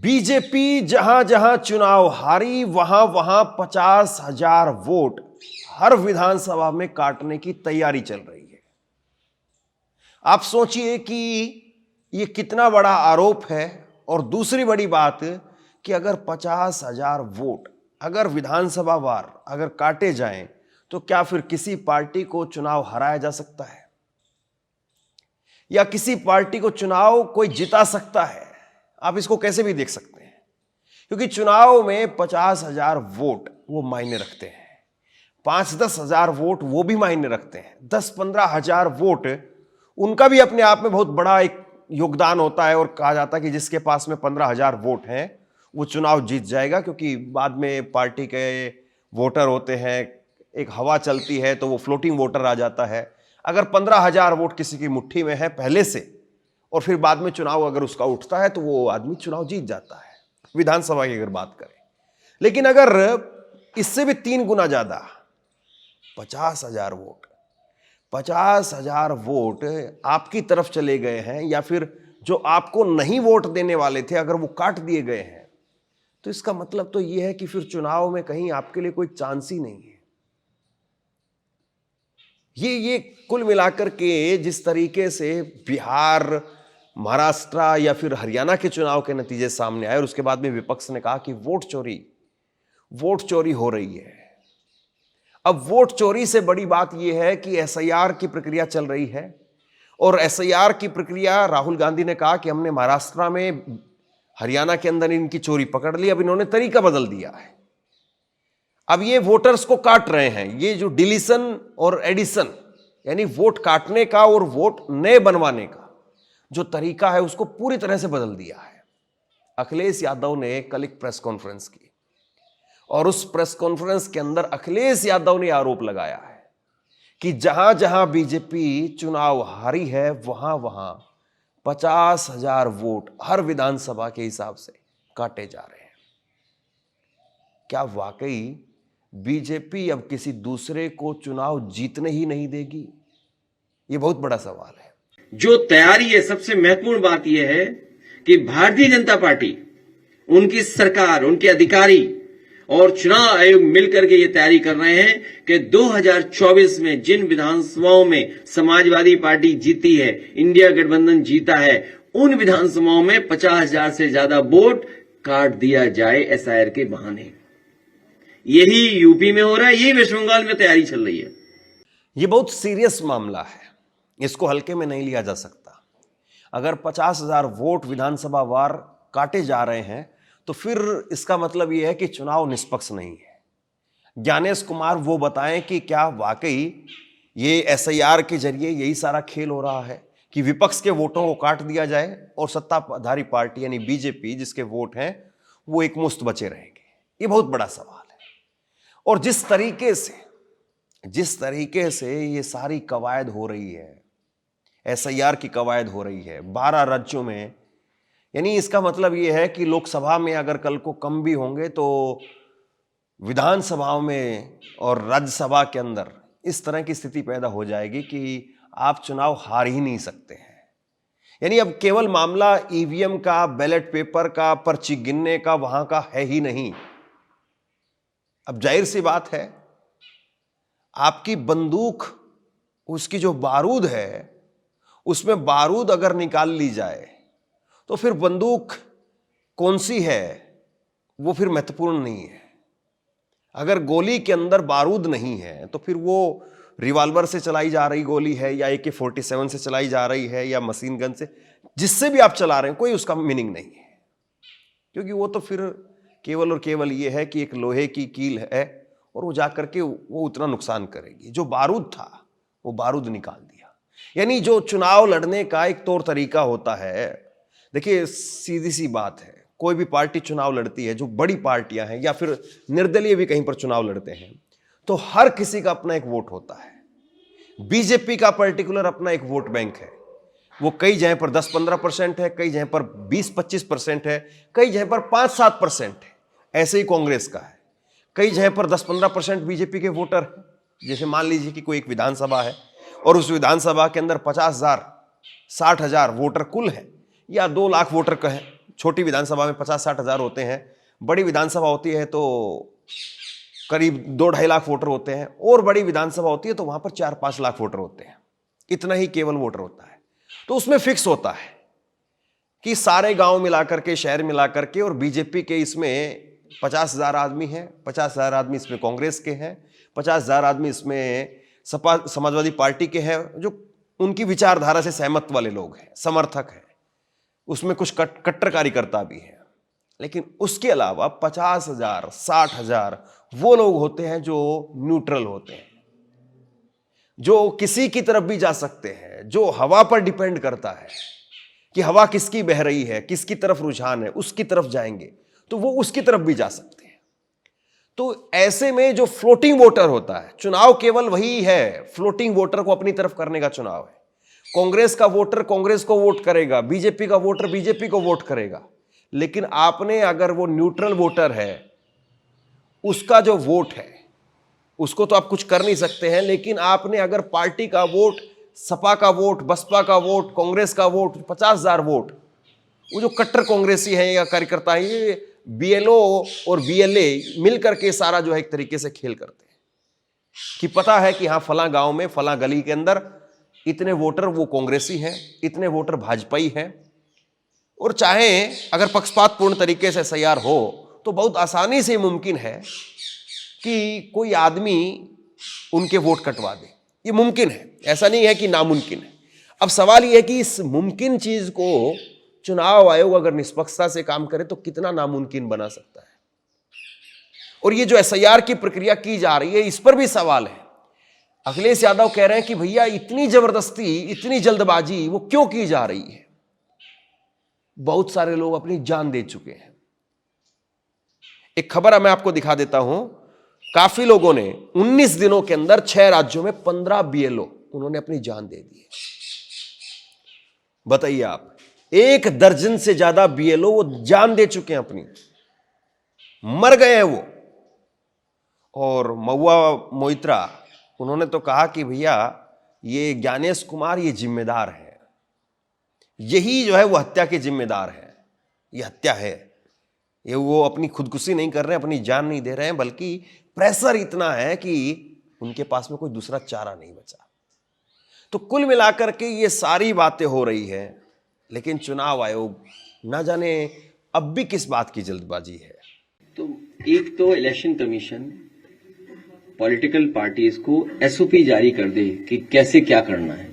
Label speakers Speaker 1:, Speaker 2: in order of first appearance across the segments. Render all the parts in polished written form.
Speaker 1: BJP जहां जहां चुनाव हारी वहां वहां 50,000 वोट हर विधानसभा में काटने की तैयारी चल रही है। आप सोचिए कि यह कितना बड़ा आरोप है। और दूसरी बड़ी बात कि अगर 50,000 वोट अगर विधानसभा वार अगर काटे जाएं तो क्या फिर किसी पार्टी को चुनाव हराया जा सकता है या किसी पार्टी को चुनाव कोई जिता सकता है? आप इसको कैसे भी देख सकते हैं, क्योंकि चुनाव में 50,000 वोट वो मायने रखते हैं, 5-10 हजार वोट वो भी मायने रखते हैं, 10-15 हजार वोट उनका भी अपने आप में बहुत बड़ा एक योगदान होता है। और कहा जाता है कि जिसके पास में 15,000 वोट हैं वो चुनाव जीत जाएगा, क्योंकि बाद में पार्टी के वोटर होते हैं, एक हवा चलती है तो वो फ्लोटिंग वोटर आ जाता है। अगर 15,000 वोट किसी की मुट्ठी में है पहले से और फिर बाद में चुनाव अगर उसका उठता है तो वो आदमी चुनाव जीत जाता है, विधानसभा की अगर बात करें। लेकिन अगर इससे भी 3 गुना ज्यादा 50,000 वोट 50,000 वोट आपकी तरफ चले गए हैं या फिर जो आपको नहीं वोट देने वाले थे अगर वो काट दिए गए हैं, तो इसका मतलब तो यह है कि फिर चुनाव में कहीं आपके लिए कोई चांस ही नहीं है। ये कुल मिलाकर के जिस तरीके से बिहार, महाराष्ट्र या फिर हरियाणा के चुनाव के नतीजे सामने आए और उसके बाद में विपक्ष ने कहा कि वोट चोरी हो रही है। अब वोट चोरी से बड़ी बात यह है कि एसआईआर की प्रक्रिया चल रही है और एसआईआर की प्रक्रिया राहुल गांधी ने कहा कि हमने महाराष्ट्र में, हरियाणा के अंदर इनकी चोरी पकड़ ली, अब इन्होंने तरीका बदल दिया है। अब ये वोटर्स को काट रहे हैं। ये जो डिलीशन और एडिशन यानी वोट काटने का और वोट नए बनवाने का जो तरीका है उसको पूरी तरह से बदल दिया है। अखिलेश यादव ने कल एक प्रेस कॉन्फ्रेंस की और उस प्रेस कॉन्फ्रेंस के अंदर अखिलेश यादव ने आरोप लगाया है कि जहां जहां बीजेपी चुनाव हारी है वहां वहां 50,000 वोट हर विधानसभा के हिसाब से काटे जा रहे हैं। क्या वाकई बीजेपी अब किसी दूसरे को चुनाव जीतने ही नहीं देगी? यह बहुत बड़ा सवाल है।
Speaker 2: जो तैयारी है, सबसे महत्वपूर्ण बात यह है कि भारतीय जनता पार्टी, उनकी सरकार, उनके अधिकारी और चुनाव आयोग मिलकर के ये तैयारी कर रहे हैं कि 2024 में जिन विधानसभाओं में समाजवादी पार्टी जीती है, इंडिया गठबंधन जीता है, उन विधानसभाओं में 50,000 से ज्यादा वोट काट दिया जाए एसआईआर के बहाने। यही यूपी में हो रहा है, यही वेस्ट बंगाल में तैयारी चल रही है।
Speaker 1: यह बहुत सीरियस मामला है, इसको हल्के में नहीं लिया जा सकता। अगर 50,000 वोट विधानसभा वार काटे जा रहे हैं तो फिर इसका मतलब यह है कि चुनाव निष्पक्ष नहीं है। ज्ञानेश कुमार वो बताएं कि क्या वाकई ये एसआईआर के जरिए यही सारा खेल हो रहा है कि विपक्ष के वोटों को काट दिया जाए और सत्ताधारी पार्टी यानी बीजेपी जिसके वोट हैं वो एक मुश्त बचे रहेंगे? ये बहुत बड़ा सवाल है। और जिस तरीके से ये सारी कवायद हो रही है, एसआईआर की कवायद हो रही है 12 राज्यों में, यानी इसका मतलब यह है कि लोकसभा में अगर कल को कम भी होंगे तो विधानसभाओं में और राज्यसभा के अंदर इस तरह की स्थिति पैदा हो जाएगी कि आप चुनाव हार ही नहीं सकते हैं। यानी अब केवल मामला ईवीएम का, बैलेट पेपर का, पर्ची गिनने का वहां का है ही नहीं। अब जाहिर सी बात है, आपकी बंदूक, उसकी जो बारूद है उसमें बारूद अगर निकाल ली जाए तो फिर बंदूक कौन सी है वो फिर महत्वपूर्ण नहीं है। अगर गोली के अंदर बारूद नहीं है तो फिर वो रिवॉल्वर से चलाई जा रही गोली है या AK-47 से चलाई जा रही है या मशीन गन से, जिससे भी आप चला रहे हैं, कोई उसका मीनिंग नहीं है, क्योंकि वो तो फिर केवल और केवल ये है कि एक लोहे की कील है और वो जाकर के वो उतना नुकसान करेगी। जो बारूद था वो बारूद निकाल दिया। यानी जो चुनाव लड़ने का एक तौर तरीका होता है, देखिए सीधी सी बात है, कोई भी पार्टी चुनाव लड़ती है, जो बड़ी पार्टियां हैं या फिर निर्दलीय भी कहीं पर चुनाव लड़ते हैं, तो हर किसी का अपना एक वोट होता है। बीजेपी का पर्टिकुलर अपना एक वोट बैंक है, वो कई जगह पर 10-15% है, कई जगह पर 20-25% है, कई जगह पर 5-7% है। ऐसे ही कांग्रेस का है, कई जगह पर 10-15% बीजेपी के वोटर हैं। जैसे मान लीजिए कि कोई एक विधानसभा है और उस विधानसभा के अंदर 50,000, 60,000 वोटर कुल है या 2 लाख वोटर कहें, छोटी विधानसभा में 50-60 हजार होते हैं, बड़ी विधानसभा होती है तो करीब 2-2.5 लाख वोटर होते हैं, और बड़ी विधानसभा होती है तो वहां पर 4-5 लाख वोटर होते हैं, इतना ही केवल वोटर होता है। तो उसमें फिक्स होता है कि सारे गांव मिलाकर के, शहर मिलाकर के, और बीजेपी के इसमें 50,000 आदमी हैं, 50,000 आदमी इसमें कांग्रेस के हैं, 50,000 आदमी इसमें सपा समाजवादी पार्टी के हैं, जो उनकी विचारधारा से सहमत वाले लोग हैं, समर्थक हैं, उसमें कुछ कट्टर कार्यकर्ता भी हैं। लेकिन उसके अलावा 50,000, 60,000 वो लोग होते हैं जो न्यूट्रल होते हैं, जो किसी की तरफ भी जा सकते हैं, जो हवा पर डिपेंड करता है कि हवा किसकी बह रही है, किसकी तरफ रुझान है, उसकी तरफ जाएंगे तो वो उसकी तरफ भी जा सकते हैं। तो ऐसे में जो फ्लोटिंग वोटर होता है, चुनाव केवल वही है, फ्लोटिंग वोटर को अपनी तरफ करने का चुनाव है। कांग्रेस का वोटर कांग्रेस को वोट करेगा, बीजेपी का वोटर बीजेपी को वोट करेगा। लेकिन आपने अगर वो न्यूट्रल वोटर है, उसका जो वोट है उसको तो आप कुछ कर नहीं सकते हैं, लेकिन आपने अगर पार्टी का वोट, सपा का वोट, बसपा का वोट, कांग्रेस का वोट, 50,000 वोट, वो जो कट्टर कांग्रेसी हैं या कार्यकर्ता हैं, ये बीएलओ और बीएलए मिलकर के सारा जो है एक तरीके से खेल करते हैं कि पता है कि हाँ फलां गांव में, फलां गली के अंदर इतने वोटर वो कांग्रेसी हैं, इतने वोटर भाजपाई हैं, और चाहे अगर पक्षपातपूर्ण तरीके से एसआईआर हो तो बहुत आसानी से मुमकिन है कि कोई आदमी उनके वोट कटवा दे। ये मुमकिन है, ऐसा नहीं है कि नामुमकिन है। अब सवाल यह है कि इस मुमकिन चीज को चुनाव आयोग अगर निष्पक्षता से काम करे तो कितना नामुमकिन बना सकता है। और ये जो एसआईआर की प्रक्रिया की जा रही है, इस पर भी सवाल है। अखिलेश यादव कह रहे हैं कि भैया इतनी जबरदस्ती, इतनी जल्दबाजी वो क्यों की जा रही है। बहुत सारे लोग अपनी जान दे चुके हैं। एक खबर मैं आपको दिखा देता हूं, काफी लोगों ने 19 दिनों के अंदर 6 राज्यों में 15 बीएलओ उन्होंने अपनी जान दे दी है। बताइए आप, 1 दर्जन से ज्यादा बीएलओ वो जान दे चुके हैं अपनी, मर गए हैं वो। और महुआ मोइत्रा उन्होंने तो कहा कि भैया ये ज्ञानेश कुमार ये जिम्मेदार है, यही जो है वो हत्या के जिम्मेदार है, ये हत्या है, ये वो अपनी खुदकुशी नहीं कर रहे हैं, अपनी जान नहीं दे रहे हैं, बल्कि प्रेशर इतना है कि उनके पास में कोई दूसरा चारा नहीं बचा। तो कुल मिलाकर के ये सारी बातें हो रही है, लेकिन चुनाव आयोग ना जाने अब भी किस बात की जल्दबाजी है।
Speaker 2: तो एक तो इलेक्शन कमीशन पॉलिटिकल पार्टीज को एसओपी जारी कर दे कि कैसे क्या करना है।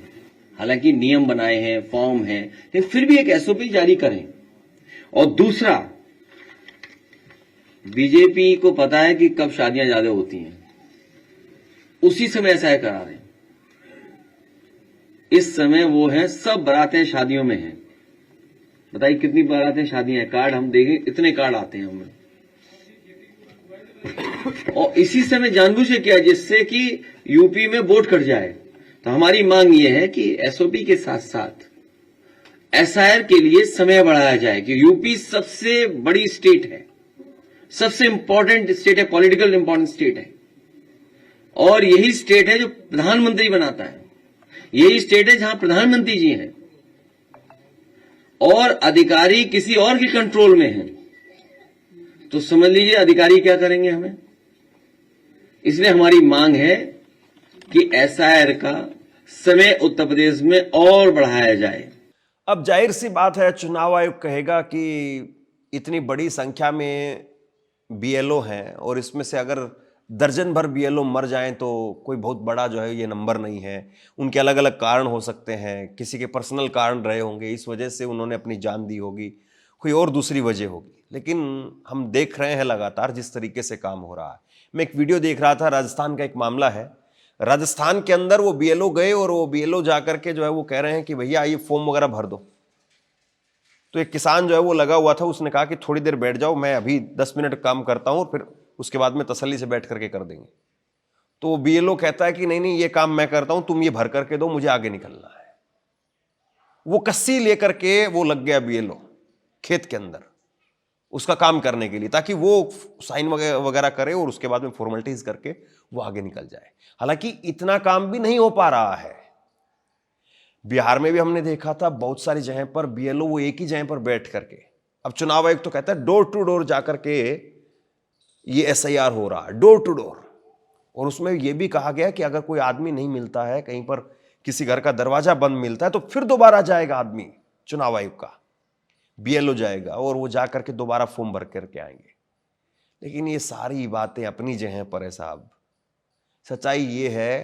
Speaker 2: हालांकि नियम बनाए हैं, फॉर्म है, लेकिन फिर भी एक एसओपी जारी करें। और दूसरा, बीजेपी को पता है कि कब शादियां ज्यादा होती हैं, उसी समय ऐसा है करा रहे। इस समय वो है, सब बारातें शादियों में हैं। बताइए कितनी बारातें शादियां हैं, कार्ड हम देंगे, इतने कार्ड आते हैं हमें। और इसी समय जानबूझ के किया जिससे कि यूपी में वोट कट जाए। तो हमारी मांग यह है कि एसओपी के साथ साथ एसआईआर के लिए समय बढ़ाया जाए कि यूपी सबसे बड़ी स्टेट है, सबसे इंपॉर्टेंट स्टेट है, पॉलिटिकल इंपॉर्टेंट स्टेट है, और यही स्टेट है जो प्रधानमंत्री बनाता है, यही स्टेट है जहां प्रधानमंत्री जी हैं और अधिकारी किसी और के कंट्रोल में हैं। तो समझ लीजिए अधिकारी क्या करेंगे हमें। इसलिए हमारी मांग है कि एसआईआर का समय उत्तर प्रदेश में और बढ़ाया जाए।
Speaker 1: अब जाहिर सी बात है, चुनाव आयोग कहेगा कि इतनी बड़ी संख्या में बीएलओ हैं और इसमें से अगर दर्जन भर बीएलओ मर जाएं तो कोई बहुत बड़ा जो है ये नंबर नहीं है। उनके अलग अलग कारण हो सकते हैं, किसी के पर्सनल कारण रहे होंगे, इस वजह से उन्होंने अपनी जान दी होगी, कोई और दूसरी वजह होगी। लेकिन हम देख रहे हैं लगातार जिस तरीके से काम हो रहा है। मैं एक वीडियो देख रहा था, राजस्थान का एक मामला है। राजस्थान के अंदर वो बीएलओ गए और वो बीएलओ जाकर के जो है वो कह रहे हैं कि भैया ये फॉर्म वगैरह भर दो। तो एक किसान जो है वो लगा हुआ था, उसने कहा कि थोड़ी देर बैठ जाओ, मैं अभी 10 मिनट काम करता हूं और फिर उसके बाद में तसल्ली से बैठ करके कर देंगे। तो वो बीएलओ कहता है कि नहीं नहीं, ये काम मैं करता हूं, तुम ये भर करके दो, मुझे आगे निकलना है। वो कस्सी लेकर के वो लग गया बीएलओ खेत के अंदर उसका काम करने के लिए, ताकि वो साइन वगैरह करे और उसके बाद में फॉर्मेलिटीज करके वो आगे निकल जाए। हालांकि इतना काम भी नहीं हो पा रहा है। बिहार में भी हमने देखा था बहुत सारी जगह पर बीएलओ वो एक ही जगह पर बैठ करके अब चुनाव आयोग तो कहता है डोर टू डोर जाकर के ये SIR हो रहा है, डोर टू डोर। और उसमें यह भी कहा गया कि अगर कोई आदमी नहीं मिलता है, कहीं पर किसी घर का दरवाजा बंद मिलता है, तो फिर दोबारा जाएगा आदमी चुनाव आयोग का, BLO जाएगा और वो जाकर के दोबारा फॉर्म भर करके आएंगे। लेकिन ये सारी बातें अपनी जगह पर है साहब। सच्चाई ये है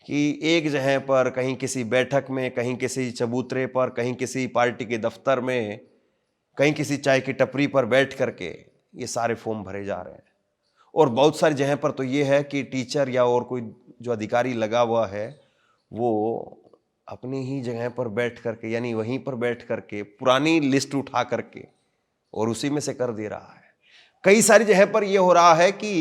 Speaker 1: कि एक जगह पर, कहीं किसी बैठक में, कहीं किसी चबूतरे पर, कहीं किसी पार्टी के दफ्तर में, कहीं किसी चाय की टपरी पर बैठ करके ये सारे फॉर्म भरे जा रहे हैं। और बहुत सारी जगह पर तो ये है कि टीचर या और कोई जो अधिकारी लगा हुआ है वो अपनी ही जगह पर बैठ करके, यानी वहीं पर बैठ करके पुरानी लिस्ट उठा करके और उसी में से कर दे रहा है। कई सारी जगह पर यह हो रहा है कि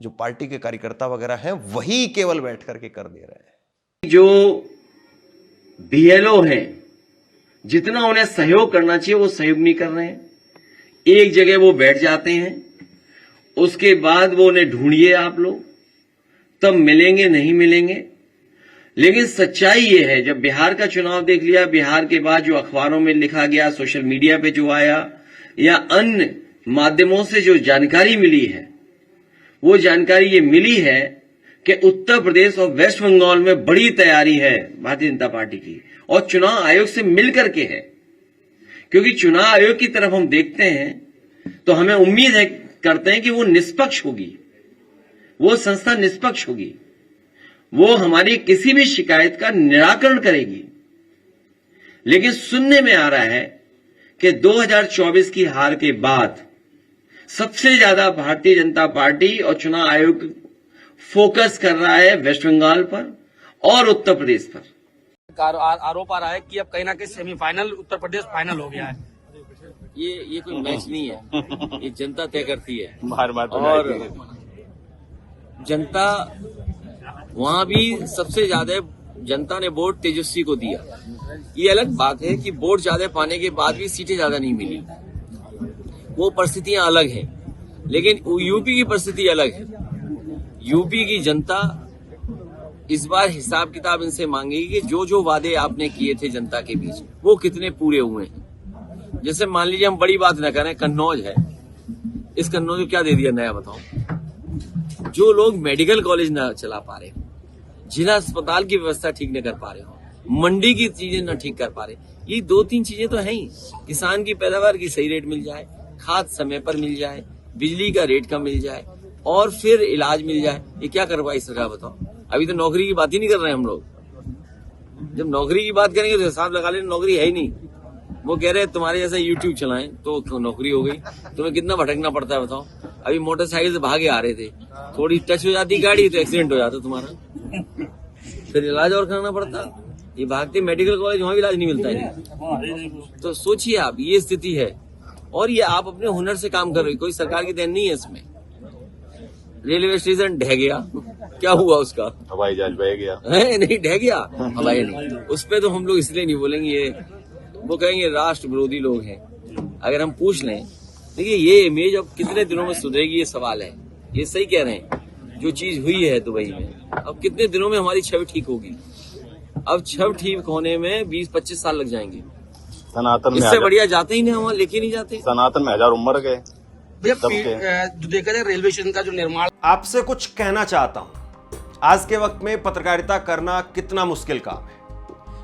Speaker 1: जो पार्टी के कार्यकर्ता वगैरह हैं वही केवल बैठ करके कर दे रहे हैं।
Speaker 2: जो BLO हैं, जितना उन्हें सहयोग करना चाहिए वो सहयोग नहीं कर रहे हैं। एक जगह वो बैठ जाते हैं, उसके बाद वो उन्हें ढूंढिए आप लोग, तब मिलेंगे नहीं मिलेंगे। लेकिन सच्चाई ये है, जब बिहार का चुनाव देख लिया, बिहार के बाद जो अखबारों में लिखा गया, सोशल मीडिया पे जो आया या अन्य माध्यमों से जो जानकारी मिली है, वो जानकारी ये मिली है कि उत्तर प्रदेश और वेस्ट बंगाल में बड़ी तैयारी है भारतीय जनता पार्टी की और चुनाव आयोग से मिलकर के है। क्योंकि चुनाव आयोग की तरफ हम देखते हैं तो हमें उम्मीद है, करते हैं कि वो निष्पक्ष होगी, वो संस्था निष्पक्ष होगी, वो हमारी किसी भी शिकायत का निराकरण करेगी। लेकिन सुनने में आ रहा है कि 2024 की हार के बाद सबसे ज्यादा भारतीय जनता पार्टी और चुनाव आयोग फोकस कर रहा है वेस्ट बंगाल पर और उत्तर प्रदेश पर।
Speaker 3: आरोप आ रहा है कि अब कहीं ना कहीं सेमीफाइनल उत्तर प्रदेश फाइनल हो गया है।
Speaker 2: ये कोई मैच नहीं है, ये जनता तय करती है।
Speaker 3: और
Speaker 2: जनता, वहां भी सबसे ज्यादा जनता ने वोट तेजस्वी को दिया। ये अलग बात है कि वोट ज्यादा पाने के बाद भी सीटें ज्यादा नहीं मिली, वो परिस्थितियां अलग हैं। लेकिन यूपी की परिस्थिति अलग है। यूपी की जनता इस बार हिसाब किताब इनसे मांगेगी कि जो जो वादे आपने किए थे जनता के बीच, वो कितने पूरे हुए हैं। जैसे मान लीजिए, हम बड़ी बात न करें, कन्नौज है, इस कन्नौज को क्या दे दिया नया बताओ। जो लोग मेडिकल कॉलेज न चला पा रहे, जिला अस्पताल की व्यवस्था ठीक न कर पा रहे हो, मंडी की चीजें न ठीक कर पा रहे, ये 2-3 चीजें तो हैं ही। किसान की पैदावार की सही रेट मिल जाए, खाद समय पर मिल जाए, बिजली का रेट कम मिल जाए और फिर इलाज मिल जाए, ये क्या कर पाई सरकार बताओ। अभी तो नौकरी की बात ही नहीं कर रहे हैं हम लोग। जब नौकरी की बात करेंगे तो हिसाब लगा लें, नौकरी है ही नहीं। वो कह रहे हैं तुम्हारे जैसा यूट्यूब चलाएं तो नौकरी हो गई। तुम्हें कितना भटकना पड़ता है बताओ। अभी मोटरसाइकिल से भागे आ रहे थे, थोड़ी टच हो जाती गाड़ी तो एक्सीडेंट हो जाता तुम्हारा, फिर इलाज और कराना पड़ता। ये भागते मेडिकल कॉलेज, वहां भी इलाज नहीं मिलता है। तो सोचिए आप, ये स्थिति है। और ये आप अपने हुनर से काम कर रहे हो, कोई सरकार की देन नहीं है इसमें। रेलवे स्टेशन ढह गया, क्या हुआ उसका?
Speaker 4: हवाई जहाज बह गया
Speaker 2: है नहीं, ढह गया हवाई नहीं। उस पे तो हम लोग इसलिए नहीं बोलेंगे, ये वो कहेंगे राष्ट्र विरोधी लोग हैं। अगर हम पूछ लें, देखिए ये इमेज अब कितने दिनों में सुधरेगी, ये सवाल है। ये सही कह रहे हैं, जो चीज हुई है दुबई में, अब कितने दिनों में हमारी छवि ठीक होगी। अब छवि ठीक होने में 20-25 साल लग जाएंगे।
Speaker 4: सनातन में
Speaker 2: इससे बढ़िया जाते ही नहीं, वहां लेके नहीं जाते।
Speaker 4: सनातन में 1000 उम्र गए।
Speaker 3: जो देखा जाए रेलवे स्टेशन का जो निर्माण,
Speaker 1: आपसे कुछ कहना चाहता हूं। आज के वक्त में पत्रकारिता करना कितना मुश्किल काम है,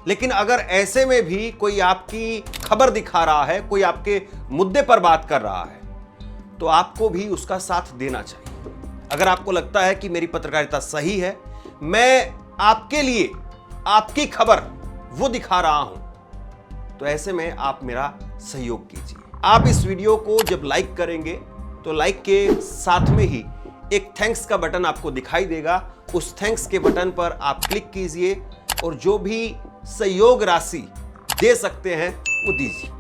Speaker 1: लेकिन अगर ऐसे में भी कोई आपकी खबर दिखा रहा है, कोई आपके मुद्दे पर बात कर रहा है, तो आपको भी उसका साथ देना चाहिए। अगर आपको लगता है कि मेरी पत्रकारिता सही है, मैं आपके लिए आपकी खबर वो दिखा रहा हूं, तो ऐसे में आप मेरा सहयोग कीजिए। आप इस वीडियो को जब लाइक करेंगे तो लाइक के साथ में ही एक थैंक्स का बटन आपको दिखाई देगा। उस थैंक्स के बटन पर आप क्लिक कीजिए और जो भी सहयोग राशि दे सकते हैं वो दीजिए।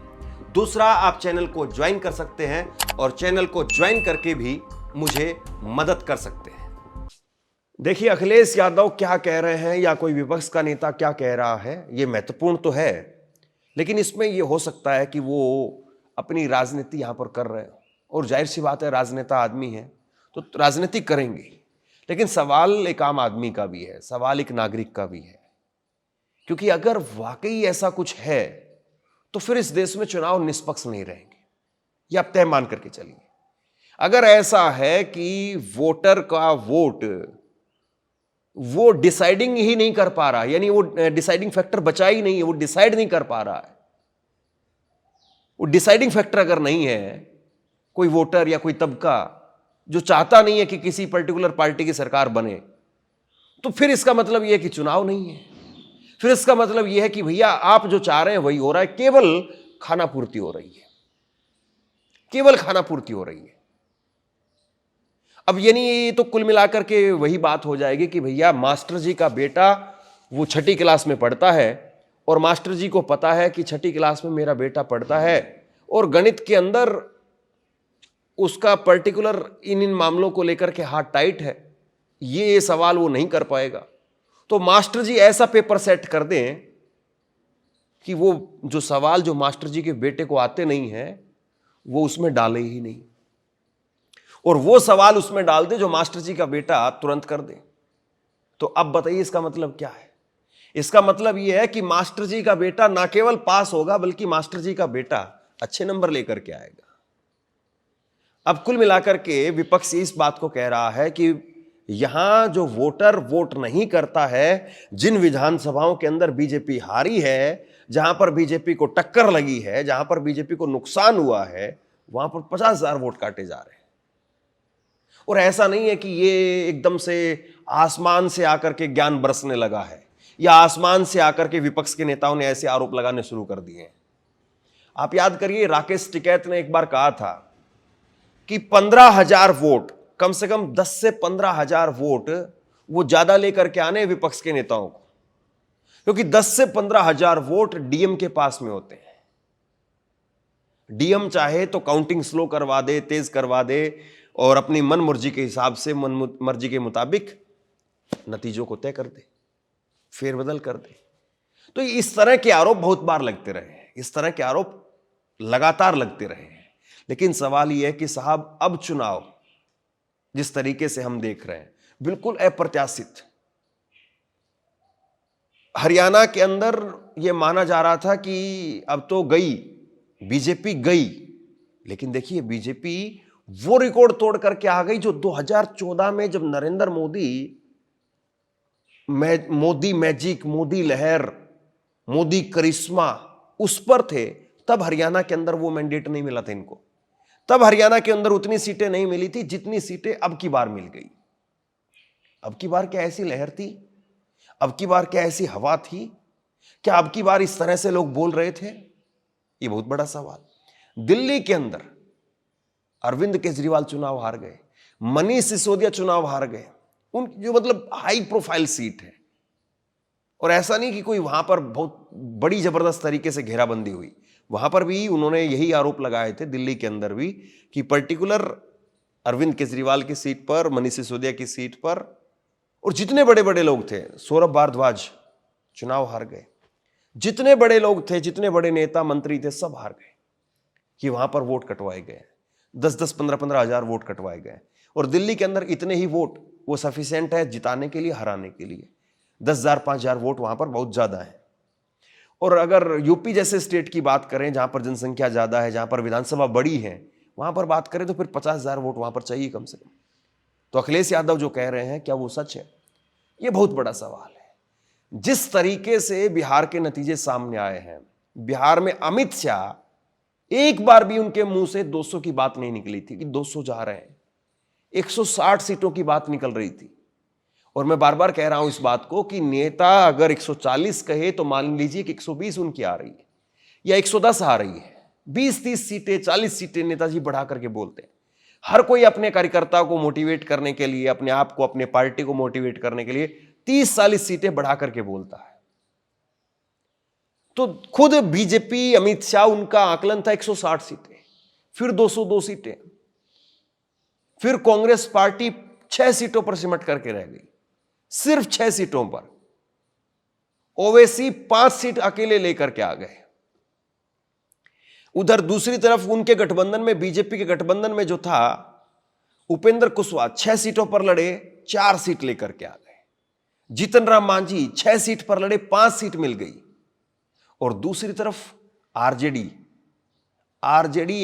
Speaker 1: दूसरा, आप चैनल को ज्वाइन कर सकते हैं और चैनल को ज्वाइन करके भी मुझे मदद कर सकते हैं। देखिए, अखिलेश यादव क्या कह रहे हैं या कोई विपक्ष का नेता क्या कह रहा है, ये महत्वपूर्ण तो है, लेकिन इसमें ये हो सकता है कि वो अपनी राजनीति यहां पर कर रहे हैं, और जाहिर सी बात है, राजनेता आदमी है तो राजनीति करेंगे। लेकिन सवाल एक आम आदमी का भी है, सवाल एक नागरिक का भी है। क्योंकि अगर वाकई ऐसा कुछ है तो फिर इस देश में चुनाव निष्पक्ष नहीं रहेंगे, ये आप तय मान करके चलिए। अगर ऐसा है कि वोटर का वोट वो डिसाइडिंग ही नहीं कर पा रहा, यानी वो डिसाइडिंग फैक्टर बचा ही नहीं है, वो डिसाइड नहीं कर पा रहा है, वो डिसाइडिंग फैक्टर अगर नहीं है, कोई वोटर या कोई तबका जो चाहता नहीं है कि किसी पर्टिकुलर पार्टी की सरकार बने, तो फिर इसका मतलब यह है कि चुनाव नहीं है। फिर इसका मतलब यह है कि भैया आप जो चाह रहे हैं वही हो रहा है, केवल खाना पूर्ति हो रही है, केवल खाना पूर्ति हो रही है। अब यानी तो कुल मिलाकर के वही बात हो जाएगी कि भैया मास्टर जी का बेटा वो 6ठी क्लास में पढ़ता है और मास्टर जी को पता है कि 6ठी क्लास में मेरा बेटा पढ़ता है और गणित के अंदर उसका पर्टिकुलर इन मामलों को लेकर के हाथ टाइट है, ये सवाल वो नहीं कर पाएगा, तो मास्टर जी ऐसा पेपर सेट कर दें कि वो जो सवाल जो मास्टर जी के बेटे को आते नहीं है वो उसमें डाले ही नहीं, और वो सवाल उसमें डाल दे जो मास्टर जी का बेटा तुरंत कर दे। तो अब बताइए इसका मतलब क्या है? इसका मतलब यह है कि मास्टर जी का बेटा ना केवल पास होगा बल्कि मास्टर जी का बेटा अच्छे नंबर लेकर के आएगा। अब कुल मिलाकर के विपक्ष इस बात को कह रहा है कि यहां जो वोटर वोट नहीं करता है, जिन विधानसभाओं के अंदर बीजेपी हारी है, जहां पर बीजेपी को टक्कर लगी है, जहां पर बीजेपी को नुकसान हुआ है, वहां पर 50,000 वोट काटे जा रहे हैं। और ऐसा नहीं है कि ये एकदम से आसमान से आकर के ज्ञान बरसने लगा है या आसमान से आकर के विपक्ष के नेताओं ने ऐसे आरोप लगाने शुरू कर दिए हैं। आप याद करिए, राकेश टिकैत ने एक बार कहा था कि 15,000 वोट, कम से कम 10 से 15,000 वोट वो ज्यादा लेकर के आने विपक्ष के नेताओं को, क्योंकि 10 से 15,000 वोट डीएम के पास में होते हैं। डीएम चाहे तो काउंटिंग स्लो करवा दे, तेज करवा दे और अपनी मन मर्जी के हिसाब से, मन मर्जी के मुताबिक नतीजों को तय कर दे, फेरबदल कर दे। तो इस तरह के आरोप बहुत बार लगते रहे हैं, इस तरह के आरोप लगातार लगते रहे हैं। लेकिन सवाल यह है कि साहब अब चुनाव जिस तरीके से हम देख रहे हैं बिल्कुल अप्रत्याशित। हरियाणा के अंदर यह माना जा रहा था कि अब तो गई बीजेपी गई, लेकिन देखिए बीजेपी वो रिकॉर्ड तोड़ करके आ गई जो 2014 में जब नरेंद्र मोदी मैजिक, मोदी लहर, मोदी करिश्मा उस पर थे, तब हरियाणा के अंदर वो मैंडेट नहीं मिला था इनको। तब हरियाणा के अंदर उतनी सीटें नहीं मिली थी जितनी सीटें अब की बार मिल गई। अब की बार क्या ऐसी लहर थी? अब की बार क्या ऐसी हवा थी? क्या अब की बार इस तरह से लोग बोल रहे थे? ये बहुत बड़ा सवाल। दिल्ली के अंदर अरविंद केजरीवाल चुनाव हार गए, मनीष सिसोदिया चुनाव हार गए, उन जो मतलब हाई प्रोफाइल सीट है, और ऐसा नहीं कि कोई वहां पर बहुत बड़ी जबरदस्त तरीके से घेराबंदी हुई। वहां पर भी उन्होंने यही आरोप लगाए थे, दिल्ली के अंदर भी, कि पर्टिकुलर अरविंद केजरीवाल की सीट पर, मनीष सिसोदिया की सीट पर, और जितने बड़े बड़े लोग थे, सौरभ भारद्वाज चुनाव हार गए, जितने बड़े लोग थे, जितने बड़े नेता मंत्री थे, सब हार गए। कि वहां पर वोट कटवाए गए, 10-10, 15-15 हजार वोट कटवाए गए। और दिल्ली के अंदर इतने ही वोट वो सफिशिएंट है जिताने के लिए, हराने के लिए। 10,000, 5,000 वोट वहां पर बहुत ज्यादा है। और अगर यूपी जैसे स्टेट की बात करें, जहां पर जनसंख्या ज्यादा है, जहां पर विधानसभा बड़ी है, वहां पर बात करें तो फिर 50,000 वोट वहां पर चाहिए कम से कम। तो अखिलेश यादव जो कह रहे हैं, क्या वो सच है? ये बहुत बड़ा सवाल है। जिस तरीके से बिहार के नतीजे सामने आए हैं, बिहार में अमित शाह, एक बार भी उनके मुंह से 200 की बात नहीं निकली थी कि 200 जा रहे हैं। 160 सीटों की बात निकल रही थी। और मैं बार बार कह रहा हूं इस बात को कि नेता अगर 140 कहे तो मान लीजिए कि 120 उनकी आ रही है या 110 आ रही है। 20-30 सीटें, 40 सीटें नेताजी बढ़ा करके बोलते हैं। हर कोई अपने कार्यकर्ता को मोटिवेट करने के लिए, अपने आप को, अपने पार्टी को मोटिवेट करने के लिए 30-40 सीटें बढ़ा करके बोलता है। तो खुद बीजेपी, अमित शाह, उनका आकलन था 160 सीटें, फिर 202 सीटें, फिर कांग्रेस पार्टी 6 सीटों पर सिमट करके रह गई, सिर्फ 6 सीटों पर। ओवैसी 5 सीट अकेले लेकर के आ गए। उधर दूसरी तरफ उनके गठबंधन में, बीजेपी के गठबंधन में जो था उपेंद्र कुशवाहा, 6 सीटों पर लड़े, 4 सीट लेकर के आ गए। जीतन राम मांझी 6 सीट पर लड़े, 5 सीट मिल गई। और दूसरी तरफ आरजेडी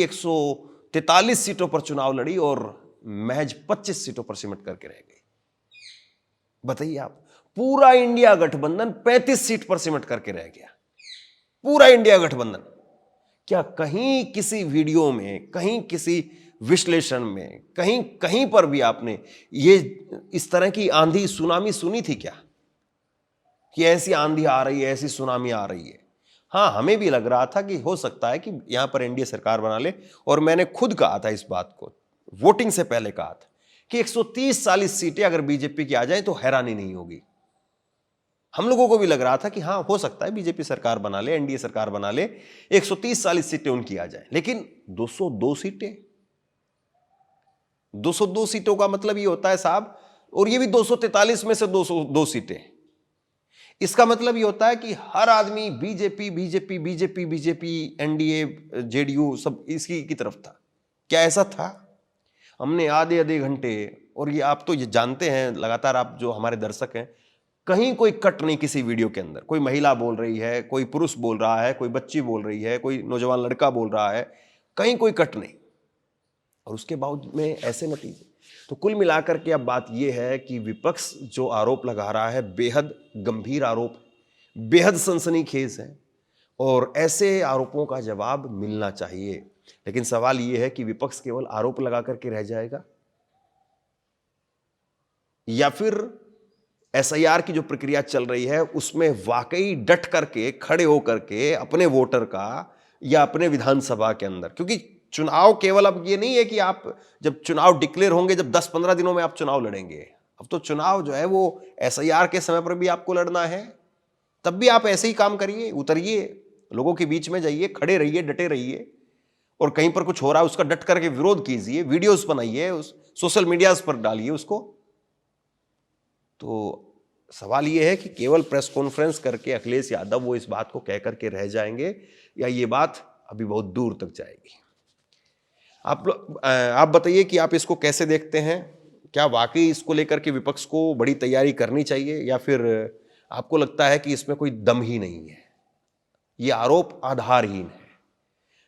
Speaker 1: 143 सीटों पर चुनाव लड़ी और महज 25 सीटों पर सिमट करके रह गई। बताइए आप, पूरा इंडिया गठबंधन 35 सीट पर सिमट करके रह गया। पूरा इंडिया गठबंधन। क्या कहीं किसी वीडियो में, कहीं किसी विश्लेषण में, कहीं पर भी आपने ये इस तरह की आंधी सुनामी सुनी थी क्या, कि ऐसी आंधी आ रही है, ऐसी सुनामी आ रही है? हाँ, हमें भी लग रहा था कि हो सकता है कि यहां पर एनडीए सरकार बना ले, और मैंने खुद कहा था इस बात को, वोटिंग से पहले कहा था कि 130-40 सीटें अगर बीजेपी की आ जाए तो हैरानी नहीं होगी। हम लोगों को भी लग रहा था कि हाँ, हो सकता है बीजेपी सरकार बना ले, एनडीए सरकार बना ले, 130-40 सीटें उनकी आ जाए। लेकिन 202 सीटें, 202 सीटों का मतलब ये होता है साहब, और ये भी 243 में से 202 सीटें। इसका मतलब ये होता है कि हर आदमी BJP BJP BJP BJP, NDA, JDU सब इसकी की तरफ था। क्या ऐसा था? हमने आधे घंटे, और ये आप तो ये जानते हैं, लगातार आप जो हमारे दर्शक हैं, कहीं कोई कट नहीं किसी वीडियो के अंदर। कोई महिला बोल रही है, कोई पुरुष बोल रहा है, कोई बच्ची बोल रही है, कोई नौजवान लड़का बोल रहा है, कहीं कोई कट नहीं, और उसके बावजूद में ऐसे नतीजे। तो कुल मिलाकर के अब बात यह है कि विपक्ष जो आरोप लगा रहा है, बेहद गंभीर आरोप, बेहद सनसनीखेज है, और ऐसे आरोपों का जवाब मिलना चाहिए। लेकिन सवाल यह है कि विपक्ष केवल आरोप लगा करके रह जाएगा, या फिर एसआईआर की जो प्रक्रिया चल रही है उसमें वाकई डट करके, खड़े होकर के अपने वोटर का, या अपने विधानसभा के अंदर, क्योंकि चुनाव केवल अब ये नहीं है कि आप जब चुनाव डिक्लेयर होंगे, जब 10-15 दिनों में आप चुनाव लड़ेंगे। अब तो चुनाव जो है वो एसआईआर के समय पर भी आपको लड़ना है, तब भी आप ऐसे ही काम करिए, उतरिए, लोगों के बीच में जाइए, खड़े रहिए, डटे रहिए, और कहीं पर कुछ हो रहा है उसका डट करके विरोध कीजिए, वीडियोस बनाइए, उस सोशल मीडिया पर डालिए उसको। तो सवाल यह है कि केवल प्रेस कॉन्फ्रेंस करके अखिलेश यादव वो इस बात को कह करके रह जाएंगे, या ये बात अभी बहुत दूर तक जाएगी? आप बताइए कि आप इसको कैसे देखते हैं? क्या वाकई इसको लेकर के विपक्ष को बड़ी तैयारी करनी चाहिए, या फिर आपको लगता है कि इसमें कोई दम ही नहीं है, ये आरोप आधारहीन है?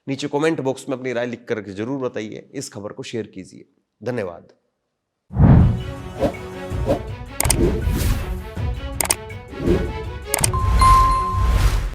Speaker 1: नीचे कमेंट बॉक्स में अपनी राय लिख करके जरूर बताइए। इस खबर को शेयर कीजिए। धन्यवाद।